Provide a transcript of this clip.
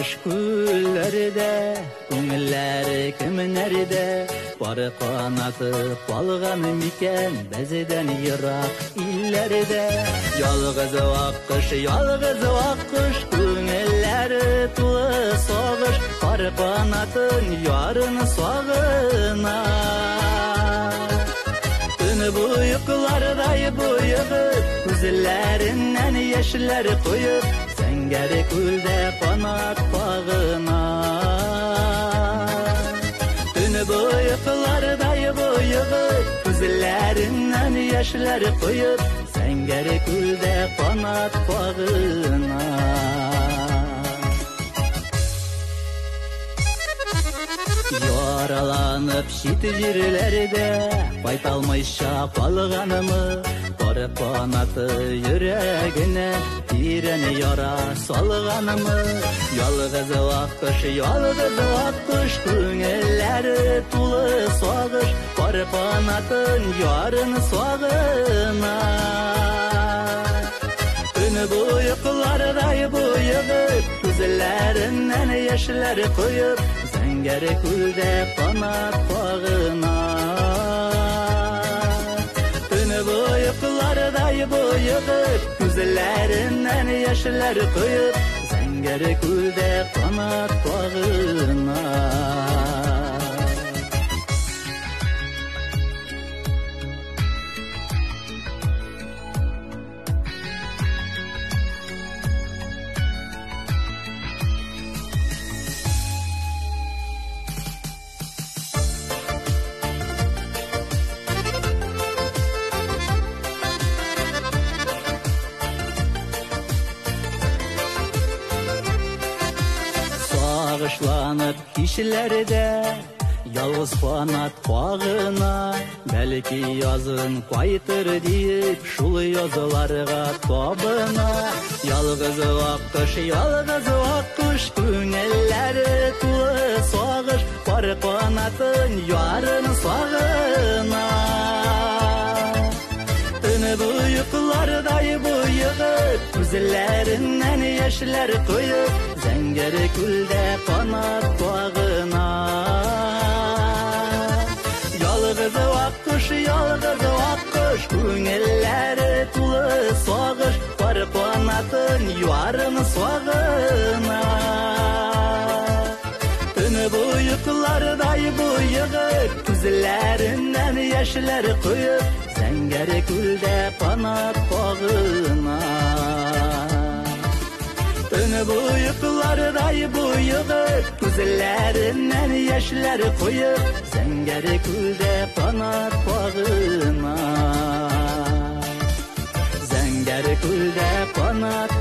kış günleride, Көңілләре кімнәрде, Бары қанатып қалғаным екен, Бәзеден йырақ илләрде. Ялғыз ваққыш, Көңілләре тулы сағыш, Бары қанатын ярын сағына. Түні бұйықлардай бұйығып, Күзілләріннән яшілләр қойып, Зәңгәре күлдә қанат бағына. Түні бұйықлардай бұйығып, Күзілләріннән яшілләр қойып, Зәңгәре күлдә қанат бағына. Яраланып шит жерлерде, Байталмайша қалғанымы, Бары қанаты жүрегіне, Тирен яра салғанымы. Ялғыз ваққыш, Көңілләре тулы сағыш, Бары қанатын ярын сағына. Түні бұйықлардай бұйығып, Күзілләріннән яшілләр қойып, Зәңгәре күлдә қанат бағына. Түні бұйықлардай бұйығып, Күзілләріннән яшілләр қойып, Зәңгәре күлдә қанат бағына. Сағышланып кишілерде, Ялғыз қанат бағына, Бәлкі язын қайтыр дейіп, Шул языларға табына. Ялғыз ваққыш, Көңілләре тулы сағыш, Бары қанатын ярын сағына. Түні бұйықлардай бұйығып, Күзілләріннән яшілләр қойып, Зәңгәре күлдә қанат бағына. Ялғыз ваққыш, Көңілләре тулы сағыш, Бары қанатын ярын сағына. Түні бұйықлардай бұйығып, Күзілләріннән яшілләр қойып, Зәңгәре күлдә қанат бағына. Түні бұйықлардай бұйығып, Күзілләріннән яшілләр қойып, Зәңгәре күлдә қанат бағына. Зәңгәре күлдә қанат